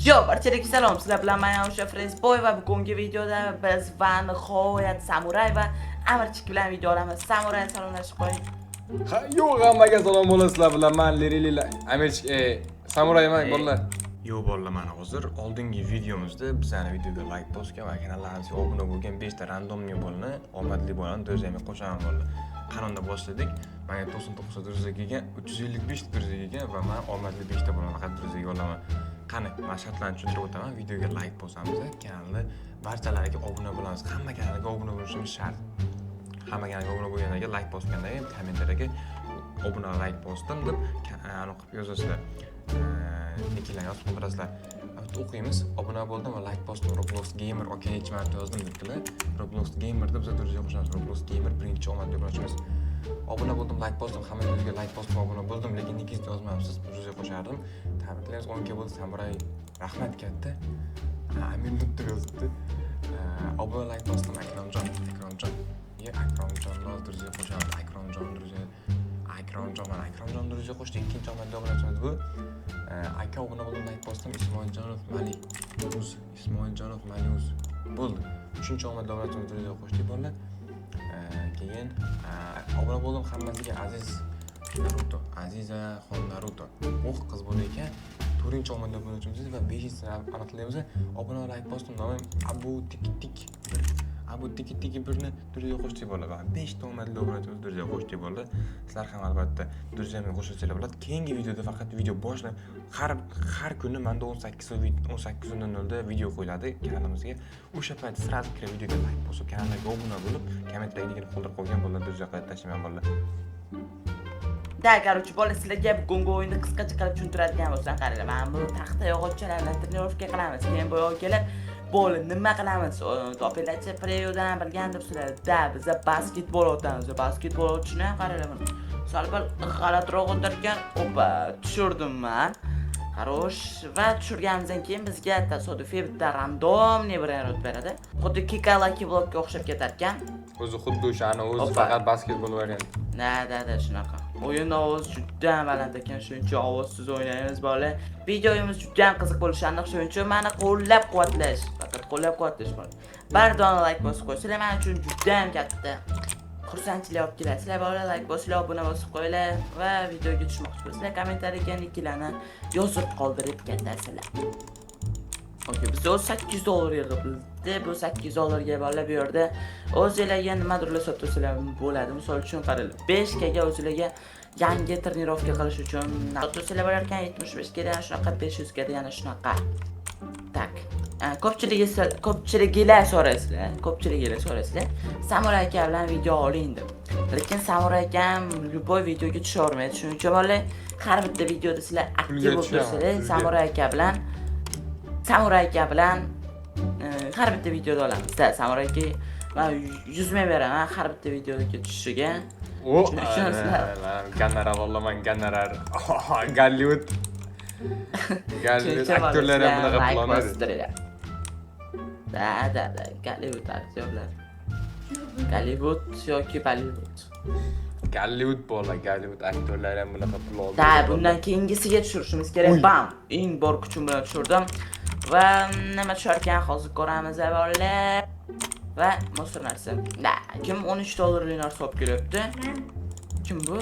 Yo, barchalarga salom. Sizlar bilan men o'sha Freshboy va bugungi videoda biz va nihoyat Samuray va Amirchik bilan video olamiz. Samuray salomlashib qo'ying. Yo'q, hammaga salom bo'lsin. Sizlar bilan men Lirili Amirchik Samuray men bolalar. Yo bolalar, mana hozir oldingi videomizda bizning videoga like bosgan va kanallarimizga obuna bo'lgan 5 ta randomli bolani, omadli bolani do'zaga qo'shaman bolalar. Qanunda boshladik. Menga 99 do'zaga kelgan, 355 do'zaga kelgan va men omadli 5 ta bolani faqat do'zaga olaman. Qani, men shartlarni tushuntirib o'taman. Videoga like bosamiz, kanalni barchalariga obuna bo'lamiz. Hamma kanalga obuna bo'lishimiz shart. Hamma kanalga obuna bo'lgandan keyin like bosgandan keyin kommentariyaga obuna like bosdim deb aniq yozasizlar. Niklarni yozib qoldirasizlar. O'qiymiz. Obuna bo'ldim va like bosdim. Roblox Gamer OK marta yozdim debdilar. Roblox Gamer deb biz o'zimizga qo'shamiz. Roblox Gamer birinchi omad deb ochamiz. Obuna bo'ldim, like bosdim. Hamma videoga like bosdim, obuna bo'ldim, lekin nikingizni yozmayapsiz. O'zimizga qo'shardim. Tabriklaymiz. 10 ga bo'ldi. Samuray rahmat katta. Amin deb yozibdi. Obuna like bosdim. Akromjon. Akromjon o'zimizga qo'shamiz. Akromjon o'zimizga qo'shdik. Ikkinchi omadda obuna ochamiz bu. Aka obuna bo'ldim, like bosdim. Ismoiljonov Maliuz bo'ldi. 3-omadda obuna ochamiz, o'zimizga qo'shdik bolalar. Keyin obuna bo'ldim hammasiga Aziza xon Naruto. Qiz bola ekan. 4-omadda obuna ochamiz va 5-sini aniqlaymiz. Obuna like bosdim, nomim Abu Tiki birni durga qo'shdik bolalar. 5 ta omadli obuna ochamiz, durga qo'shdik bolalar. Sizlar ham albatta durga qo'shilsanglar bo'ladi. Keyingi videoda faqat video boshla har kuni menda 18:00da video qo'yiladi kanalimizga. O'sha payt sразу kirib videoga like bosib, kanalga obuna bo'lib, kommentlarga qoldirib qo'ygan bolalar durga qayta tashlaman bolalar. Da, короче, bolalar sizlarga bugungi o'yinni qisqacha qilib tushuntiradigan bo'lsam, qaranglar. Mana bu taxta yog'ochchalarni trenirovka qilamiz. Keyin bu yo'lga kelib bol nima qilamiz? Topinglarchi, preyodan bilgandirsizlar. Da, biz basketbol o'tamiz. Basketbol o'tishni qaranglar buni. Sal bir g'alatroq o'tirgan, opa, tushirdim men. Xo'sh, va tushirganimizdan keyin bizga tasodifiy bitta randomli bir erot beradi. Xuddi Kikalaki blokka o'xshab ketar ekan. O'zi xuddi o'shani o'zi faqat basketbol variant. Da, shunaqa. O'yin ovozi juda baland ekan, shuning uchun ovozsiz o'ynaymiz bolalar. Videomiz juda qiziq bo'lishi aniq, shuning uchun meni qo'llab-quvvatlash, faqat qo'llab-quvvatlash bor. Bir dona like bosib qo'ysanglar, men uchun juda ham katta xursandchilik olib keladi. Sizlar bolalar like bosinglar, obuna bosib qo'yinglar va videoga tushmoqchi bo'lsanglar, kommentariyaga niklarni yozib qoldirib ketasizlar. Okey, biz $800 yig'ibdi. Bu $800 bolalar bu yerda o'zingizlarga nimadirlar sotsalar bo'ladi. Misol uchun qaranglar, 5 ga o'zingizlarga yangi trenirovka qilish uchun sotsalar bo'lar ekan, 75 ga yana shunaqa, 500 ga yana shunaqa. Tak. Ko'pchiliklar so'raysizlar. Samuray aka bilan video oling deb. Lekin Samuray akam любой videoga tusha olmaydi. Shuning uchun bolalar har bitta videoda sizlar aktiv bo'lib tursangiz, Samuray aka bilan har bitta videoda olamiz. Samuray aka men 100 ming beraman har bitta videoga tushishiga. Gonorar olaman, gonorar. Gollywood aktyorlar ham bunaqa qilolmaydi. Da, Gollywood aktyorlar. Gollywood yoki Bollywood. Gollywood bo'lar, Gollywood aktyorlar ham bunaqa pul oladi. Da, bundan keyingisiga tushirishimiz kerak. Bam! Eng bor kuchim bilan tushirdim. Va nima tushar ekan hozir ko'ramiz bolalar. Va mo'sir narsa. Da, kim $13 narsa olib kelyapti? Kim bu?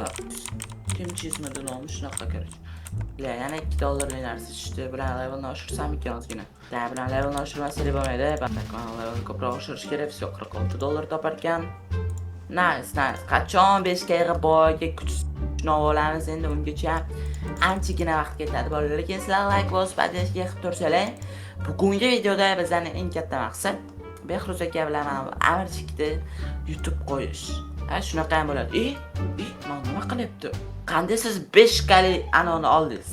Kim chizmadi nomi shunaqa kerak. Yana $2 narsa tushdi. Bilan levelni oshirsam ekan ozgina. Da, bilan levelni oshirmaslik bo'lmaydi. Bakman levelni ko'proq oshirish kerak. Все, $46 topar ekan. Nice. Qachon 5 ga yig'ib boyga kuch olamiz endi ungacha anchagina vaqt ketadi bolalar. Lekin sizlar like bosib, podpishka qilib tursalar, bugungi videoda bizning eng katta maqsad Behruz aka bilan Amirchikni YouTube qo'yish. Shunaqa ham bo'ladi. Nima qilyapti? Qanday siz 5 galik anoni oldingiz?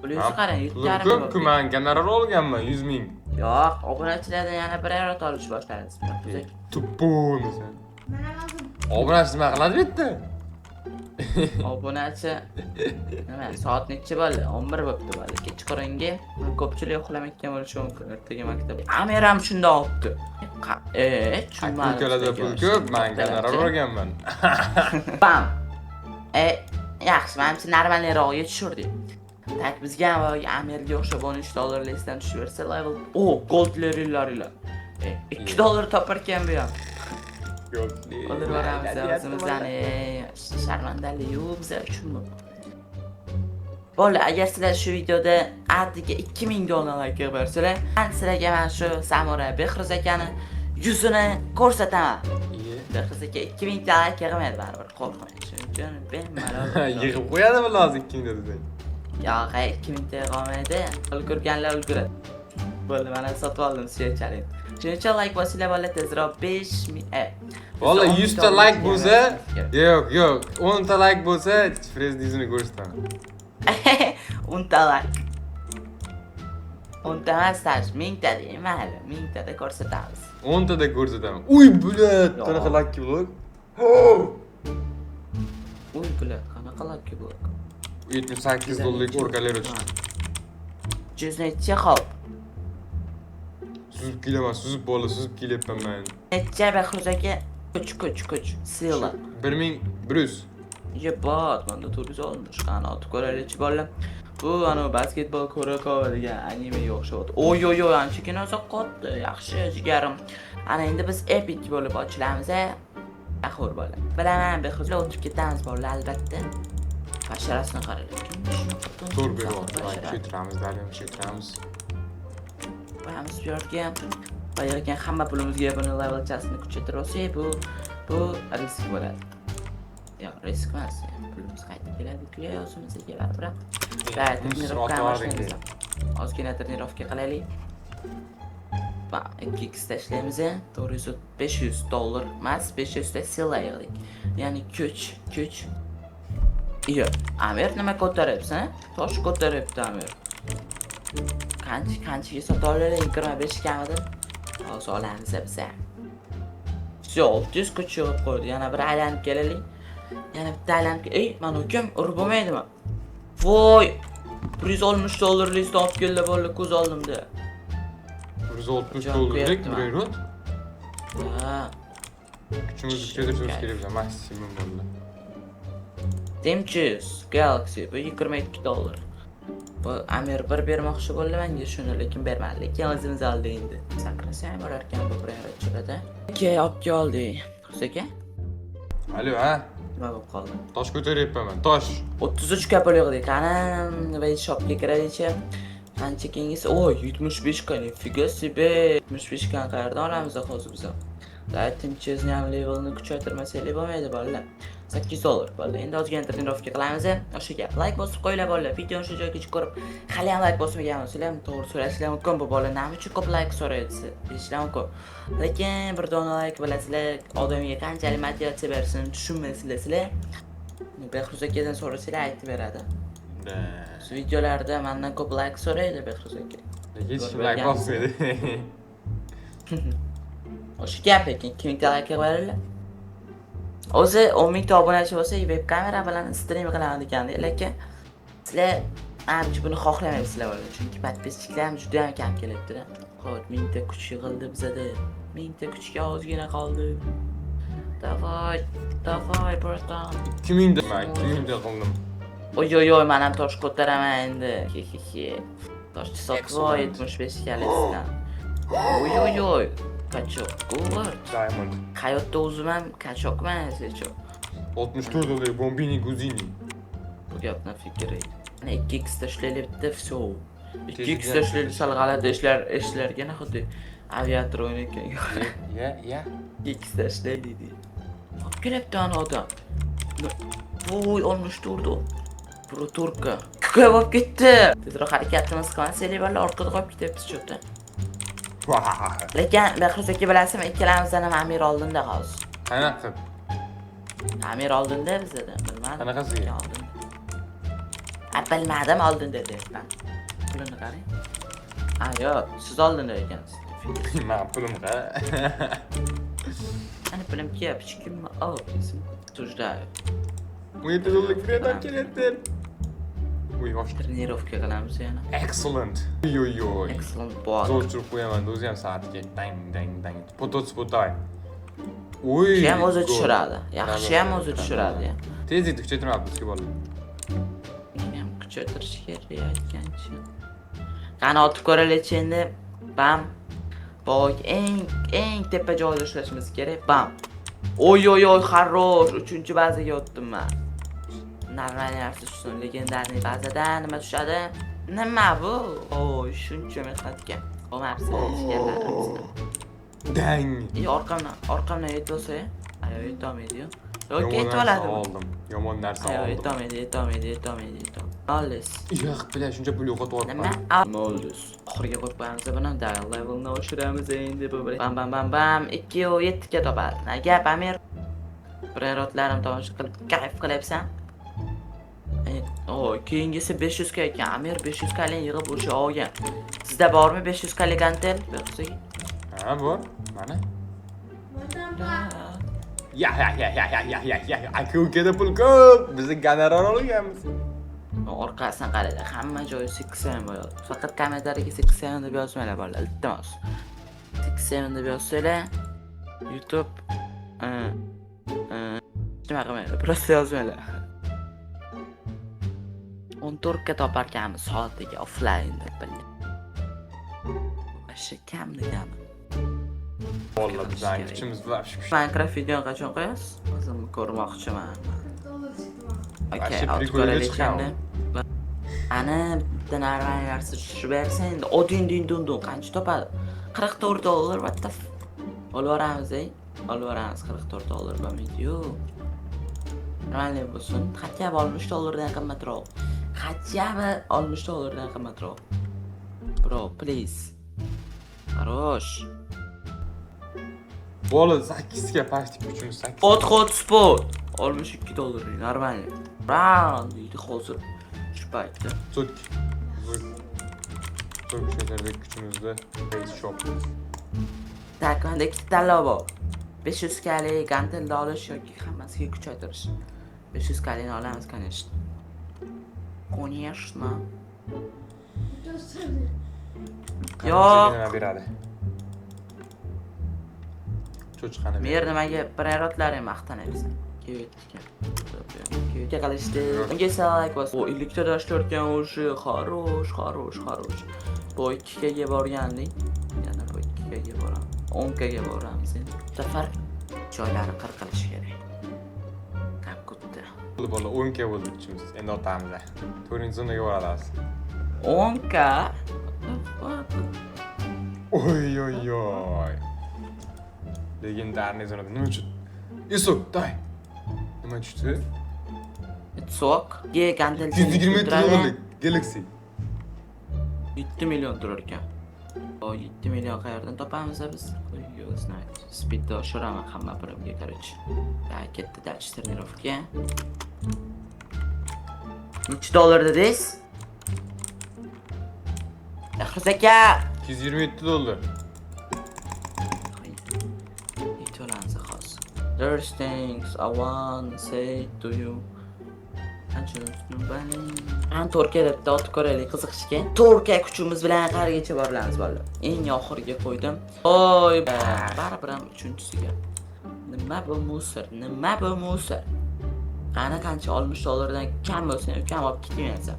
Bularni qarang, ko'p-ku, men gonorar olganman 100 ming. Yo'q, obunachilardan yana bir erot olish boshladingiz. Tuppo'misan. Obunachi nima qiladi bu yerda? Obunachi nima soat necha bo'ldi? 11 bo'libdi bo'ldi. Kechqurungi ko'pchilik uxlamayotgan bo'lishi mumkin. Ertaga maktabga. Amiram shunda olibdi. Tushunmadim. Pul ko'p, men gonorar olganman. Bam. Yaxshi, men normalniroqga tushirdik. Tak bizga ham Amirga o'xshab 13 dollar listdan tushib bersa level. Gold levellar ila. 2 dollar toparkan bu ham. Olur varamiz o'zimizdan sharmandalik yo'q bizlar uchunmi? Bo'ldi, agar sizlar shu videoda addiga 2000 dollar like bersalar, men sizlarga mana shu Samuray Behroz akani yuzini ko'rsataman. Behroz aka 2000 ta like yig'maydi baribir, qo'rqmang. Shuning uchun bemalol Yig'ib qo'yadimi hozir 2000 desang? yo'q, 2000 ta yig'maydi. Ulgurganlar ulguradi. Bo'ldi, mana sotib oldim suyunchalik. Shuning uchun like bosinglar bo'ladi tezroq 5000 Valla 100 ta like bo'lsa, yo'q, 10 ta like bo'lsa, Frezning yuzini ko'rsataman. 10 ta like. 10 ta emas, 1000 ta deyman, mayli, 1000 ta da ko'rsatamiz. 10 ta da ko'rsataman. Uy, bulat, qanaqa like blok? Uy, bulat, qanaqa like blok? 78 dollarlik orkalar uchun. 100 necha hop. Suzib kelaman, suzib kelyapman men. Necha Behroz aka? Kuch. Sila. 1100. Yebot, manda 400 olmuş. Qani otib ko'raylikchi bolalar. Bu ana basketbol Kurokova degan animega o'xshayapti. Oy, ancha uzoq qotdi. Yaxshi jigarim. Ana endi biz epic bo'lib ochilamiz. Axir bolalar. Bilaman, Behroz o'tib ketamiz bolalar albatta. Basharasini qaraylik. To'g'ri beryapti. Chetiramiz. Bayamiz bu yerga. Bayargan hamma pulimizga buni level chasini kuchaytirib olsak, bu risk bo'ladi. Yo'q, risk emas. Pulimiz qaytib keladi-ku, o'zimizga baribir. Ozgina trenirovka qilaylik. Va 2x tashlaymiz. 500 dollar emas, 500 ta sila yig'dik. Ya'ni kuch. Yo'q, Amir nima ko'taryapsan? Tosh ko'taryapti Amir. Qanchaga sota olaylik? 25 kamida. Hozir olamiz biz. Все, 600 kuch yig'ib qo'ydi. Yana bir aylanib kelaylik. Yana bitta aylanib, mana ukam urib bo'lmaydimi? Voy! 160 dollarlik listdan olib keldi bolalar ko'z oldimda. 160 dollarlik Beyrut. Ha, Kuchimizni kuchaytirishimiz kerak, maksimum bo'ldi. Temchis Galaxy bu 22 dollar. Bu Amir bir bermoqchi bo'ldi menga shuni, lekin bermadi. Lekin o'zimiz oldik endi. Sakrasam bo'lar ekan bu birorachada. Olib keldik. Aka? Alo, ha? Nima bo'lib qoldi? Tosh ko'taryapman men, tosh. 33 ga pul yig'dik. Qani va shopga kiraylikchi. Qancha kengisi? 75 ga, nifiga себе. 75 ga qayerdan olamiz hozir biz? Temchizni ham levelni kuchaytirmasak bo'lmaydi bolalar. 8 dollar bo'ldi. Endi ozgina trenirovka qilamiz. O'sha gap. Like bosib qo'yinglar bolalar. Videoni shu joygacha ko'rib, hali ham like bosmagan bo'lsanglar, to'g'ri so'rashinglar mumkin bu bolalar nima uchun ko'p like so'raydi deyishlar mumkin. Lekin bir dona like bilasizlar, odamga qanchalik motivatsiya bersin tushunmaysizlar sizlar. Behroz akadan so'rasanglar aytib beradi. Shu videolarda mendan ko'p like so'raydi Behroz aka. Hech kim like bosmaydi. O'sha gap lekin 2000 ta like beringlar. O'zi 10,000 ta obunachi bo'lsa, web kamera bilan stream qilaman ekan, lekin sizlar ancha buni xohlamaysizlar bolalar, chunki podpischiklarim juda ham kam kelyapti-da. Xo'p, 1000 ta kuch yig'ildi bizada. 1000 ta kuchga ozgina qoldi. Davay, bratан. 2000 ta qildim. Oy, men ham tosh ko'taraman endi. Toshni sotib 75 ga lisdan. Oy. Kachok, go'var. Diamond. Hayotda o'zim ham kachokman, sizlar. 64 dollar bombini guzini. Bu gapni fikri. Mana 2x tashlaylik bitta, все. 2x tashlaylik sal g'alati ishlarga xuddi aviator o'ynayotgan. Ya. 2x tashlaylik deydi. Olib kelyapti ana odam. Voy, 64 u. Pro turka. Ko'p olib ketdi. Tezroq harakatimiz qilmasanglar bolalar orqada qolib ketyapti cho'ta. Lekin Behroz aka bilasizmi, ikkalamizdan ham Amir oldinda hozir. Qanaqa? Amir oldinda bizda, bilmadim. Qanaqasiga? Bilmadim oldinda deyapman. Pulini qarang. Yo'q, siz oldinda ekansiz. Men pulim qara. Ana pulim kelib, kimmi? Desam. Tujda. 17 dollarlik fredan kelyapti. Uy, yosh Trenirovka qilamiz yana. Excellent. Yo'y. Excellent boy. Zo'r turib qo'yaman, o'zi ham soatga dang. Pototspotay. Uy. Ham o'zi tushiradi. Yaxshi ham o'zi tushiradi. Tezlikni kuchaytirmayapti bizga bolalar. Men ham kuchaytirish kerak aytgancha. Qani otib ko'raylik endi. Bam. Boy eng tepa joyda ishlashimiz kerak. Bam. Oy, xarosh. 3-bazaga o'tdim men. Normalniy narsa tushsin, legendarniy bazadan nima tushadi? Nima bu? Oy, shuncha mehnatga. Bo'lmabsiz, ishganlarimizdan. Dang. Orqamdan yetib olsa, ayo yetolmaydi-yu. Yo'q, yetib oladimi? Oldim. Yomon narsa Ayo oldim. yetolmaydi. Olis. Yo'q, bilan shuncha pul yo'qotib Nima? yuboribman. Olis. Oxirgi qo'yib qo'yamiz buni. Dial levelni oshiramiz endi bu. Bam. 2 ga topadi. Nega Pamir? Prerotlarim tomosha qilib kayf qilyapsan? Keyingisi 500 ga ekan. Amir 500 kalik yig'ib o'sha olgan. Sizda bormi 500 kalik gantel? Yo'qsiz. Ha, bor. Mana. Ya. Aka-ukada pul ko'p. Biz gonorar olganmiz. Orqasidan qaraydi. Hamma joyi 87 bo'ladi. Faqat kommentariyaga 87 deb yozmanglar bolalar. Iltimos. 87 deb yozsanglar YouTube nima qilmaydi? Prosta yozmanglar. 14 ga toparkanmiz soatiga offline deb bildim. O'sha kam degani. Vallahi bizning kuchimiz bor. Minecraft videoni qachon qo'yasiz? O'zim ko'rmoqchiman. Okay, Вообще прикольно chiqadi. Ana bitta narsa tushirib bersa endi odin qancha topadi? $44 what the olvoramiz olvoramiz $44 bo'lmaydi-yu. Normalniy bo'lsin. Xatya $60 dan qimmatroq. Xatya $60 dan qimmatroq. Bro, please. Xarosh. Bola 8 ga почти kuchimiz 8. Hot sport. $62 normalniy. Round deydi hozir. Shu paytda. Çok şeylerde kuchimizda face shop. Tak, menda ikkita tanlov bor. 500 kalik gantelni olish yoki hammasiga kuchaytirish. 500 kalikni olamiz, конечно. Конечно. Yo'q. Nima beradi? Cho'chqani. Mer nimaga prerotlaring maqtanayapsan? Kuyga qilishdi. Unga like bos. O 50 ta dashtorgan o'sha xarosh. Bu 2 ga borgandik. Yana bu 2 ga boramiz. 10 ga boramiz endi. Bu safar joylari qirqilishi kerak. Qap kutdi. Bola 10 ga bo'ldi kuchimiz. Endi otamiz. 4-zonaga boramiz. 10 ga. Oy. Legendarniy zonada nima uchun? Isok, day. Nima tushdi? So'q. Ge gantel. 120 dollarlik Galaxy. 7 million turar ekan. O 7 million qayerdan topamiz biz? Yo'q, знает. Speedda oshiraman hamma birimga qarich. Da ketdi dach trenirovka. Necha dollar dedingiz? Axirga $227. There's things I want to say to you. Turkiyada bitta otib ko'raylik qiziqishga. Turkiya kuchimiz bilan qarigacha boramiz bolalar. Eng oxiriga qo'ydim. Oy, baribir ham 3-siga. Nima bu musor? Qani qancha $60 dan kam bo'lsa, kam olib ketmaysan.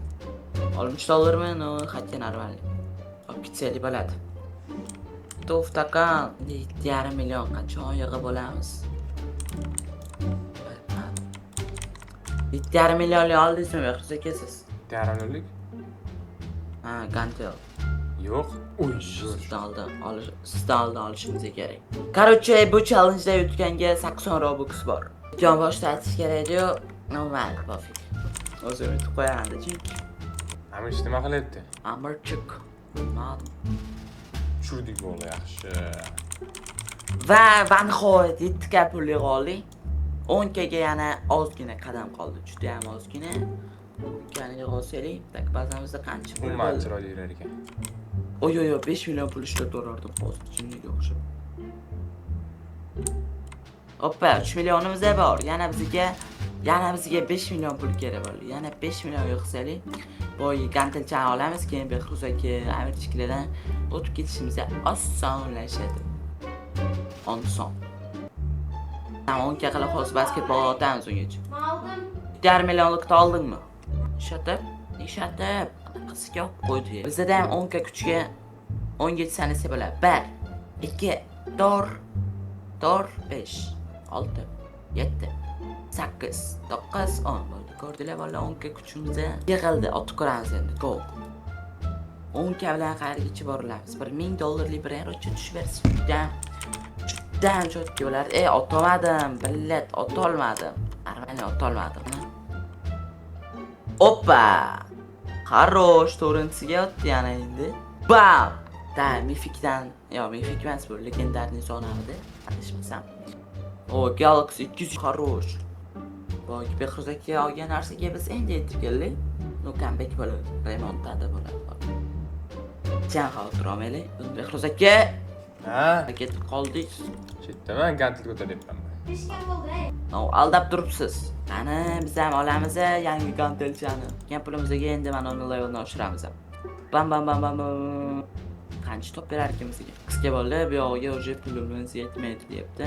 $60mi? No, xatga normalniy. Olib ketsaylik bo'ladi. To'ftakan 7,5 million qancha oyog'i bo'lamiz? 7,5 millionlik oldingizmi yo'qsa kesiz? 7,5 millionlik? Ha, gantel. Yo'q. Oy, sizdan oldin olishimiz kerak. Короче, bu challenge-da yutganga 80 Robux bor. Jon boshda aytish kerak-ku, normal, pofik. O'zim yutib qo'yardim chunki. Amir nima qilyapti? Amirchik. Ma'lum. Tushirdik bola yaxshi. Va nihoyat 7 ga pul yig'oldik. 10 ga yana ozgina qadam qoldi. Juda ham ozgina. 10 ga yig'olsaylik, tak bazamizda qancha pul Umuman bo'ldi? chiroyli yurar ekan. Oy, 5 million pul ishlab to'lardim hozir jinniga o'xshab. Hoppa, 3 millionimiz bor. Yana bizga 5 million pul kerak bo'ldi. Yana 5 million yig'saylik, boy gantelchani olamiz, keyin Behruzaki amirchilardan o'tib ketishimiz osonlashadi. Oson. 10 ga qilib hozir basketbol otamiz ungacha. Aldım. 1,5 millionlikni oldingmi? Shatib, ishlatib qizga olib qo'ydi. Bizda ham 10 ga kuchga 17 sanasi bo'ladi. 1 2 4 5 6 7 8 9 10 bo'ldi. Ko'rdinglar bolalar 10 ga kuchimiz yig'ildi. Otib ko'ramiz endi. Go. 10 ga bilan qayergacha borilamiz? $1000 bir erocha tushib bersin. Juddan chotki bo'lardi. Otolmadim, billat, otolmadim. Armani otolmadim. Oppa! Хорош, to'rinsiga o'tdi yana endi. Bam! Da, mifikdan, mifik emas bu, legendarniy zonamida, adashmasam. Galaxy 200 хорош. Voy, Behruzaka olgan narsaga biz endi yetib keldik. No comeback bo'ladi, remontada bo'ladi. Jan xotir olmaylik. Behruzaka. Ha? Ketib qoldik. Chetdaman, gantil ko'taryapman. Aldab turibsiz. Qani, biz ham olamiz yangi gantelchani. Kelgan pulimizga endi mana uni levelni oshiramiz. Bam. Qancha top berar ekan bizga? Qizga bola, bu yog'iga o'sha pulimiz yetmaydi deyapti.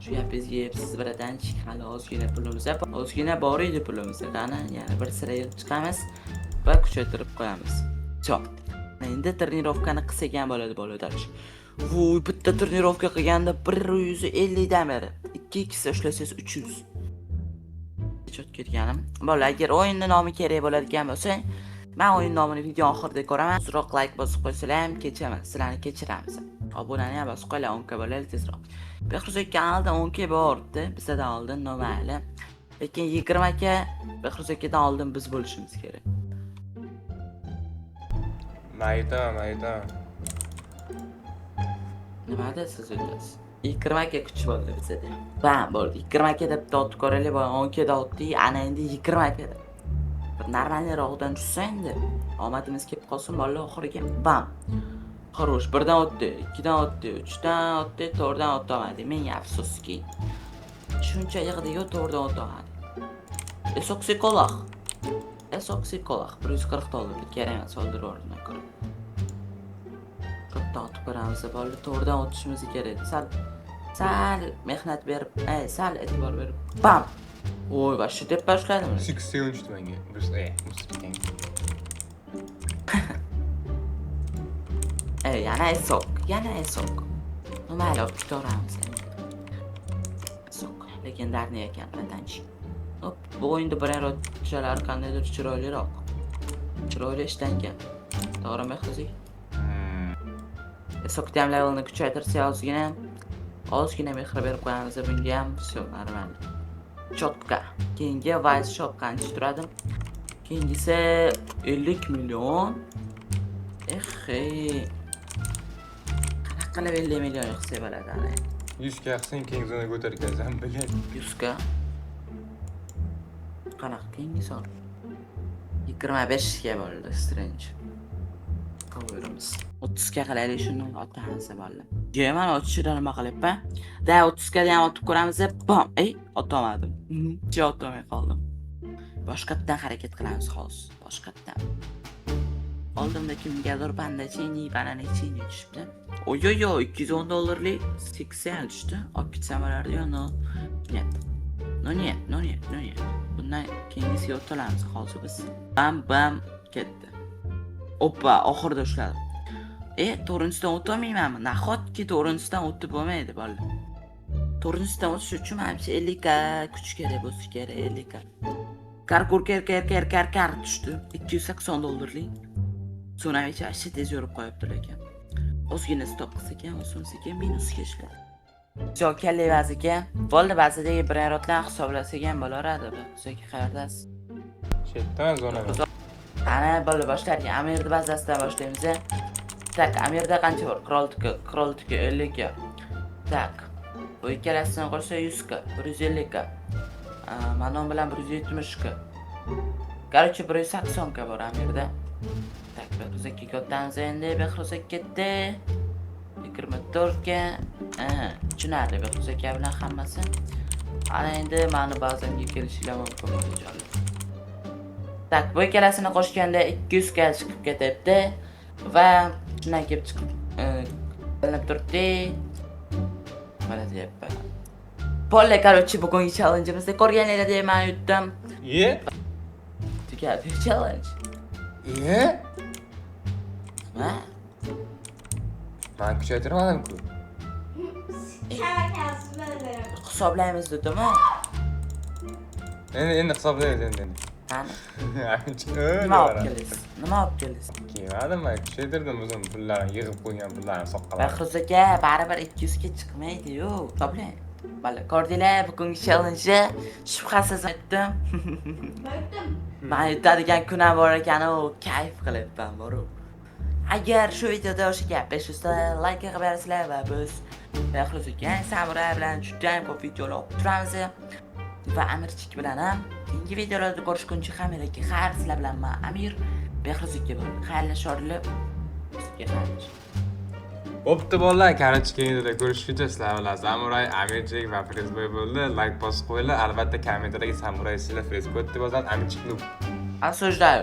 Shu gapingizga yeyapsiz biradan hali ozgina pulimiz bor. Ozgina bor edi pulimiz. Qani, yana bir sira yurib chiqamiz va kuchaytirib qo'yamiz. Cho'q. Endi trenirovkani qilsak ham bo'ladi bolalar. Voy, bitta trenirovka qilganda 150 dan beri. 2 ushlasangiz 300. Chot ketganim. Bolalar, agar o'yinning nomi kerak bo'ladigan bo'lsa, men o'yin nomini video oxirida ko'raman. Tezroq like bosib qo'ysalar ham kechaman. Sizlarni kechiramiz. Obunani ham bosib qo'yinglar, 10 ga bo'ladi tezroq. Behruzak kanalida 10 ga bordi. Bizdan oldin nomali. Lekin 20 ga Behruzakadan oldin biz bo'lishimiz kerak. Mayda. Nima deysiz o'zingiz? 20 ga kuch bo'ldi bizda. Bam bo'ldi. 20 ga deb otib ko'raylik, 10 ga da otdik, ana endi 20 ga. Bir normalroqdan tushsa endi omadimiz kelib qolsin bolalar oxiriga. Bam. Xo'sh, 1 dan o'tdi, 2 dan o'tdi, 3 dan o'tdi, 4 dan o'tolmadi. Menga afsuski. Shuncha yig'di-yu 4 dan o'tolmadi. Esoksikolah. $140 kerak emas, soldir o'rnidan ko'ra. To'rtdan o'tib ko'ramiz, bolalar 4 dan o'tishimiz kerak. Sal mehnat berib, sal e'tibor berib. Bam. Voy, vashti deb boshladimi? 83 menga. Yana esok. Nima olib ko'ramiz endi. Esok, legendarniy ekan, biladanchi. Hop, bu o'yinda biror o'tchalar qandaydir chiroyliroq. Chiroyli ishlangan. To'g'rimi, qizik? Esokda ham levelni kuchaytirsa ozgina mehr berib qo'yamiz bunga ham, всё, normal. Chotka. Keyingi Vice Shop qancha turadi? Keyingisi 50 million. Qanaqa qilib 50 million yig'sa bo'ladi ana? 100 ga qilsang keng zona ko'targan bilan. 100 ga. Qanaqa keyingi son? 25 ga bo'ldi, strange. Qo'yamiz. 30 ga qilaylik shuni otamiz bolalar. Mana 30 dan nima qilyapman? Da 30 ga ham otib ko'ramiz. Bam, otolmadim. Otolmay qoldim. Boshqatdan harakat qilamiz xolos. Boshqatdan. Oldimda kimgadir bandachi, bananachi tushibdi. Oyoyo, $210lik 80 tushdi. Olib ketsam bo'lardi yo, no. Нет. Bundan keyingisiga o'tolamiz hozir biz. Bam ketdi. Oppa, oxirida ushladim. To'rinsidan o'tolmaymanmi? Nahotki to'rinsidan o'tib bo'lmaydi bolalar. To'rinsidan o'tish uchun hamcha 50 ga kuch kerak bo'lsa kerak, 50 ga. Kar tushdi. $280lik. So'navicha ashi tez yurib qo'yibdi lekin. Ozgina stop qilsak ham, o'sonsa minusga ishladi. Yo'q, kelli vaziga. Bo'ldi, ba'zidagi birorotdan hisoblasak ham bo'laradi. Sizga qayerdasiz? Chetdan zona. Ana, bo'ldi, boshlaylik. Amirni bazasidan boshlaymiz. Tak, Amirda qancha bor? Qirolniki 50 ga. Tak. Bu ikkalasidan qo'shsa 100 ga, 150 ga. Mana bilan 170 ga. Короче, 180 ga bor Amirda. Tak, Behruzakaga o'tamiz endi. Behruzak ketdi. 24 ga. Tushunarli, Behruzaka bilan hammasi. Ana endi meni ba'zanga kelishlar mumkin bo'ladi. Tak, bu ikkalasini qo'shganda 200 ga chiqib ketyapti va shundan kelib chiqib bilinib turibdi. Mana deyapman. Polle, короче, bugungi challenge'imizda ko'rganinglar deb men yutdim. Ye? Tugadi challenge. Va Men kuchaytirmadim-ku. Karakasi bilan beraman. hisoblaymiz dedimi? Endi hisoblaymiz endi. Qani, Aminchik. nima olib kelasiz? Nima olib kelasiz? Kelmadim men, kuchaytirdim o'zim pullarni yig'ib qo'ygan pullarni soqqalar. Bahroz aka, baribir 200 ga chiqmaydi-yu. Hisoblang. Vale, ko'rdinglar, bugungi challenge shubhasiz aytdim. Aytdim. Men yutadigan kunim bor ekan, u kayf qilyapman boru. Agar shu videoda o'sha gap 500 ta like qilib berasizlar va biz Bahroz aka, Samuray bilan juda ham ko'p videolar olib turamiz. Va Amirchik bilan ham keyingi videolarda ko'rishguncha hammalarga xayr, sizlar bilan men Amir Bahroz aka bo'ldi. Xayrlashorlar. Sizga xayr. Bo'pti bolalar, qarich keyingi videoda ko'rishguncha sizlar bilan Samuray, Amirchik va Frezboy bo'ldi. Like bosib qo'yinglar. Albatta kommentariyga Samuray sizlar Frezboy deb yozadi, Amirchik noob. Asojlar.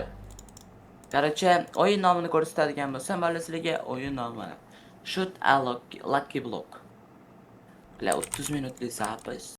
Короче, o'yin nomini ko'rsatadigan bo'lsam, mana sizlarga o'yin nomi. Shoot a lucky block. 30 minutlik zapis.